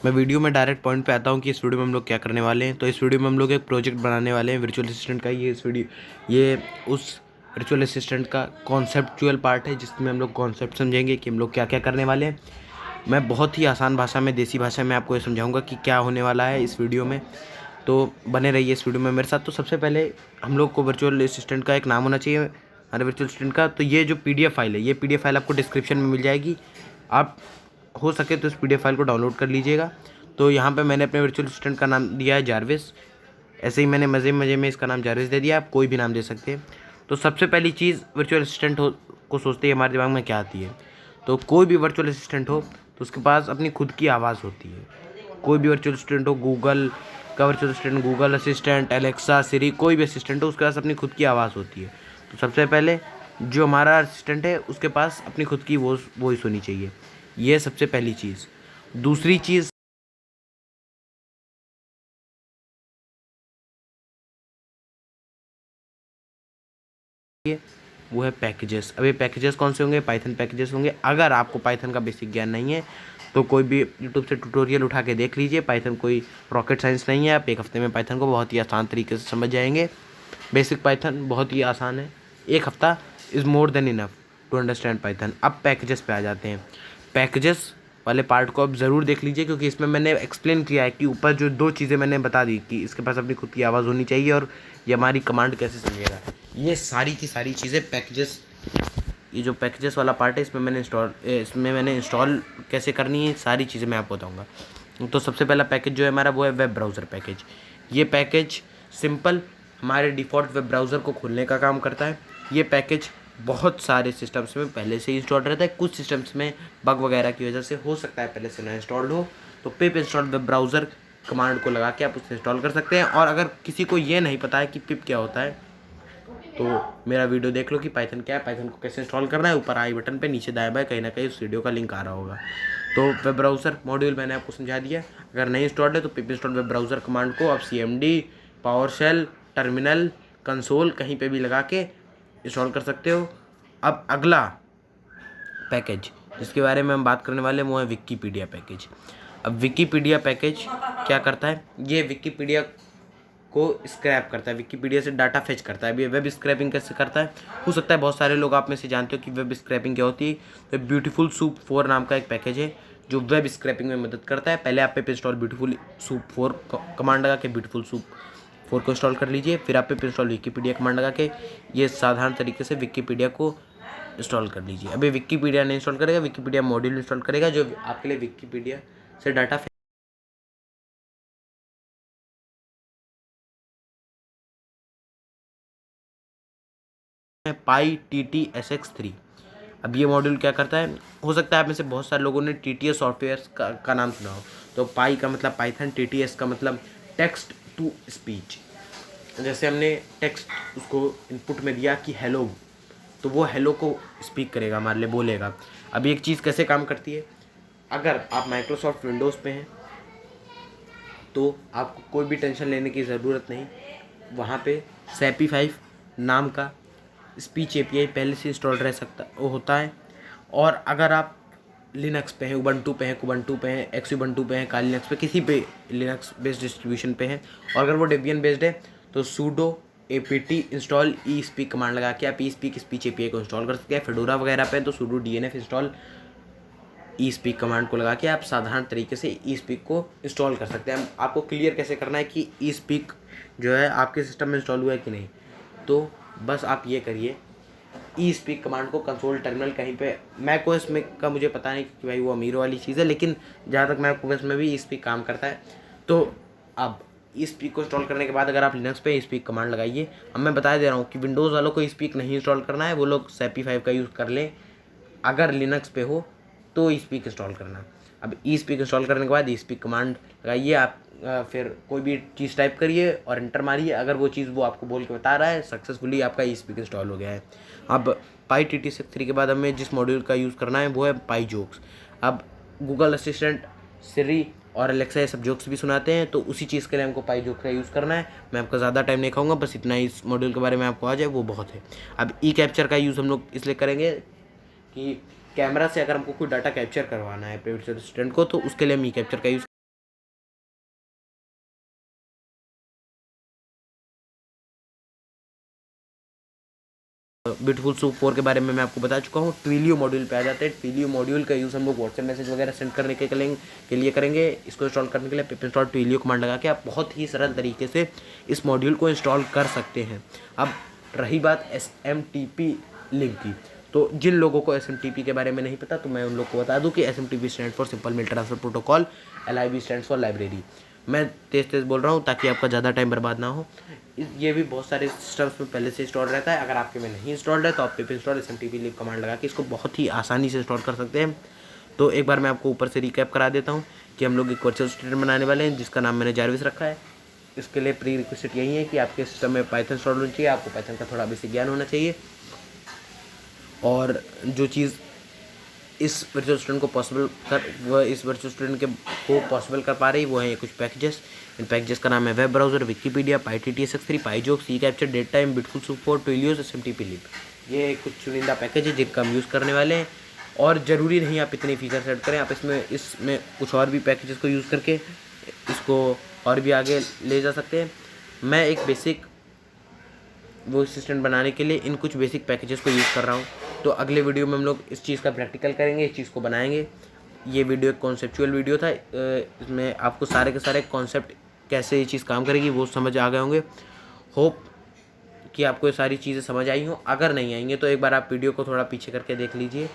मैं वीडियो में direct point पे आता हूँ कि इस वीडियो में हम लोग क्या करने वाले हैं। तो इस वीडियो में हम लोग एक प्रोजेक्ट बनाने वाले हैं वर्चुअल असिस्टेंट का। ये उस वर्चुअल असिस्टेंट का कॉन्सेप्चुअल पार्ट है जिसमें हम लोग कॉन्सेप्ट समझेंगे कि हम लोग क्या क्या करने वाले हैं। मैं बहुत ही आसान भाषा में, देसी भाषा में आपको ये समझाऊंगा कि क्या होने वाला है इस वीडियो में। तो बने रहिए इस वीडियो में मेरे साथ। तो सबसे पहले हम लोग को वर्चुअल असिस्टेंट का एक नाम होना चाहिए हमारे वर्चुअल असिस्टेंट का। तो ये जो PDF फाइल है, ये PDF फाइल आपको डिस्क्रिप्शन में मिल जाएगी। आप हो सके तो इस PDF फाइल को डाउनलोड कर लीजिएगा। तो यहाँ पे मैंने अपने वर्चुअल असिस्टेंट का नाम दिया है जारविस। ऐसे ही मैंने मज़े मज़े में इसका नाम जारविस दे दिया। आप कोई भी नाम दे सकते हैं। तो सबसे पहली चीज़ वर्चुअल असिस्टेंट को सोचते ही हमारे दिमाग में क्या आती है? तो कोई भी वर्चुअल असिस्टेंट हो तो उसके पास अपनी खुद की आवाज़ होती है। कोई भी वर्चुअल असिस्टेंट हो, गूगल का virtual assistant, Google assistant, Alexa, Siri, कोई भी असिस्टेंट हो उसके पास अपनी खुद की आवाज़ होती है। तो सबसे पहले जो हमारा असिस्टेंट है उसके पास अपनी खुद की वॉइस होनी चाहिए। ये सबसे पहली चीज़। दूसरी चीज़ वो है पैकेजेस। अब ये पैकेजेस कौन से होंगे? पाइथन पैकेजेस होंगे। अगर आपको पाइथन का बेसिक ज्ञान नहीं है तो कोई भी यूट्यूब से ट्यूटोरियल उठा के देख लीजिए। पाइथन कोई रॉकेट साइंस नहीं है। आप एक हफ्ते में पाइथन को बहुत ही आसान तरीके से समझ जाएंगे। बेसिक पाइथन बहुत ही आसान है। एक हफ्ता is more than enough to understand Python. अब पैकेजेस पे आ जाते हैं। पैकेजेस वाले पार्ट को आप ज़रूर देख लीजिए क्योंकि इसमें मैंने एक्सप्लेन किया है कि ऊपर जो दो चीज़ें मैंने बता दी कि इसके पास अपनी खुद की आवाज़ होनी चाहिए और ये हमारी कमांड कैसे समझेगा। ये सारी की सारी चीज़ें पैकेजेस, ये जो पैकेजेस वाला पार्ट है इसमें मैंने इंस्टॉल कैसे करनी है, सारी चीज़ें मैं आपको बताऊंगा। तो सबसे पहला पैकेज जो है हमारा वो है वेब ब्राउज़र पैकेज। ये पैकेज सिंपल हमारे डिफ़ॉल्ट वेब ब्राउज़र को खोलने का काम करता है। ये पैकेज बहुत सारे सिस्टम्स में पहले से इंस्टॉल रहता है। कुछ सिस्टम्स में बग वगैरह की वजह से हो सकता है पहले से ना इंस्टॉल्ड हो। तो पिप इंस्टॉल वेब ब्राउज़र कमांड को लगा के आप उसे इंस्टॉल कर सकते हैं। और अगर किसी को ये नहीं पता है कि पिप क्या होता है तो मेरा वीडियो देख लो कि पाइथन क्या है, पाइथन को कैसे इंस्टॉल करना है। ऊपर आई बटन पे नीचे दाएं बाएं कहीं ना कहीं उस वीडियो का लिंक आ रहा होगा। तो वेब ब्राउज़र मॉड्यूल मैंने आपको समझा दिया। अगर नहीं इंस्टॉल्ड है तो पिप इंस्टॉल वेब ब्राउज़र कमांड को आप CMD, पावरशेल, टर्मिनल, कंसोल कहीं पे भी लगा के इंस्टॉल कर सकते हो। अब अगला पैकेज जिसके बारे में हम बात करने वाले हैं वो है विकीपीडिया पैकेज। अब विकीपीडिया पैकेज क्या करता है? ये विकीपीडिया को स्क्रैप करता है, विकीपीडिया से डाटा फेच करता है। अब ये वेब स्क्रैपिंग कैसे करता है? हो सकता है बहुत सारे लोग आप में से जानते हो कि वेब स्क्रैपिंग क्या होती है। तो ब्यूटीफुल सूप 4 नाम का एक पैकेज है जो वेब स्क्रैपिंग में मदद करता है। पहले आप पे इंस्टॉल ब्यूटीफुल सूप 4 कमांड लगा के ब्यूटीफुल सूप 4 को इंस्टॉल कर लीजिए। फिर आप पे इंस्टॉल विकीपीडिया कमांड लगा के ये साधारण तरीके से विकीपीडिया को इंस्टॉल कर लीजिए। अभी विकीपीडिया नहीं इंस्टॉल करेगा, विकीपीडिया मॉड्यूल इंस्टॉल करेगा जो आपके लिए विकीपीडिया से डाटा PyTTSX3। अब ये मॉड्यूल क्या करता है? हो सकता है आप में से बहुत सारे लोगों ने TTS सॉफ्टवेयर का नाम सुना हो। तो पाई का मतलब पाइथन, TTS का मतलब टेक्स्ट टू स्पीच। जैसे हमने टेक्स्ट उसको इनपुट में दिया कि हेलो, तो वो हेलो को स्पीक करेगा, हमारे लिए बोलेगा। अब एक चीज़ कैसे काम करती है? अगर आप माइक्रोसॉफ्ट विंडोज़ पे हैं तो आपको कोई भी टेंशन लेने की ज़रूरत नहीं। वहाँ पे SAPI 5 नाम का स्पीच API पहले से इंस्टॉल रह सकता वो होता है। और अगर आप लिनक्स पे हैं, उबंटू पे हैं, कुबंटू पे हैं, एक्सुबंटू पे हैं, काली लिनक्स पे, किसी पे लिनक्स बेस्ड डिस्ट्रीब्यूशन पे हैं और अगर वो डेबियन बेस्ड है तो sudo apt install eSpeak command लगा के आप eSpeak स्पीच API को इंस्टॉल कर सकते हैं। फेडोरा वगैरह पे तो sudo dnf install eSpeak command को लगा के आप साधारण तरीके से eSpeak को इंस्टॉल कर सकते हैं। आपको क्लियर कैसे करना है कि eSpeak जो है आपके सिस्टम में इंस्टॉल हुआ है कि नहीं, तो बस आप ये करिए, eSpeak कमांड को कंसोल टर्मिनल कहीं पे, मैकओएस में का मुझे पता नहीं कि भाई वो अमीरों वाली चीज़ है, लेकिन जहाँ तक मैकओएस में भी eSpeak काम करता है। तो अब eSpeak को इंस्टॉल करने के बाद अगर आप लिनक्स पे eSpeak कमांड लगाइए। अब मैं बता दे रहा हूँ कि विंडोज़ वालों को eSpeak नहीं इंस्टॉल करना है, वो लोग SAPI 5 का यूज़ कर लें। अगर लिनक्स पे हो तो eSpeak इंस्टॉल करना। अब eSpeak इंस्टॉल करने के बाद eSpeak कमांड लगाइए आप, फिर कोई भी चीज़ टाइप करिए और एंटर मारिए। अगर वो चीज़ वो आपको बोल के बता रहा है सक्सेसफुली आपका eSpeak इंस्टॉल हो गया है। अब PyTTSX3 के बाद हमें जिस मॉड्यूल का यूज़ करना है वो है PyJokes। अब गूगल असिस्टेंट, सिरी और एलेक्सा ये सब जोक्स भी सुनाते हैं, तो उसी चीज़ के लिए हमको PyJokes का यूज़ करना है। मैं आपका ज़्यादा टाइम नहीं खाऊंगा, बस इतना ही इस मॉड्यूल के बारे में आपको आ जाए वो बहुत है। अब कैप्चर का यूज़ हम लोग इसलिए करेंगे कि कैमरा से अगर हमको कोई डाटा कैप्चर करवाना है पेड असिस्टेंट को तो उसके लिए हम कैप्चर का यूज़ ब्यूटीफुल सूप 4 के बारे में मैं आपको बता चुका हूँ। ट्विलियो मॉड्यूल पे आ जाते हैं। ट्विलियो मॉड्यूल का यूज़ हम लोग व्हाट्सएप मैसेज वगैरह सेंड करने के लिए करेंगे। इसको इंस्टॉल करने के लिए पिप इंस्टॉल ट्विलियो कमांड लगा के आप बहुत ही सरल तरीके से इस मॉड्यूल को इंस्टॉल कर सकते हैं। अब रही बात SMTP लिंक की, तो जिन लोगों को SMTP के बारे में नहीं पता तो मैं उन लोग को बता दूं कि SMTP stand for simple mail transfer protocol, LIB stand for library. मैं तेज़ बोल रहा हूँ ताकि आपका ज़्यादा टाइम बर्बाद ना हो। ये भी बहुत सारे सिस्टम्स में पहले से इंस्टॉल रहता है। अगर आपके में नहीं इंस्टॉल्ड है तो आप पिप इंस्टॉल SMTP लिंक कमांड लगा के इसको बहुत ही आसानी से इंस्टॉल कर सकते हैं। तो एक बार मैं आपको ऊपर से रिकैप करा देता हूँ कि हम लोग एक वर्चुअल स्टूडेंट बनाने वाले हैं जिसका नाम मैंने जारविस रखा है। इसके लिए प्री रिक्विजिट यही है कि आपके सिस्टम में पाइथन इंस्टॉल होना चाहिए, आपको पाइथन का थोड़ा बेसिक ज्ञान होना चाहिए, और जो चीज़ इस वर्चुअल स्टूडेंट को पॉसिबल कर पा रही वो है कुछ पैकेजेस। इन पैकेजेस का नाम है web browser, Wikipedia, PyTTSX3, PyJox, CCapture, date time, beautiful soup 4, Twilio, SMTP link. ये कुछ चुनिंदा पैकेज है जिनका हम यूज़ करने वाले हैं, और ज़रूरी नहीं आप इतने फीचर्स ऐड करें। आप इसमें कुछ और भी पैकेजेस को यूज़ करके इसको और भी आगे ले जा सकते हैं। मैं एक बेसिक वो असिस्टेंट बनाने के लिए इन कुछ बेसिक पैकेजेस को यूज़ कर रहा हूँ। तो अगले वीडियो में हम लोग इस चीज़ का प्रैक्टिकल करेंगे, इस चीज़ को बनाएंगे। ये वीडियो एक कॉन्सेप्चुअल वीडियो था। इसमें आपको सारे के सारे कॉन्सेप्ट कैसे ये चीज़ काम करेगी वो समझ आ गए होंगे। होप कि आपको ये सारी चीज़ें समझ आई हों। अगर नहीं आएंगे तो एक बार आप वीडियो को थोड़ा पीछे करके देख लीजिए।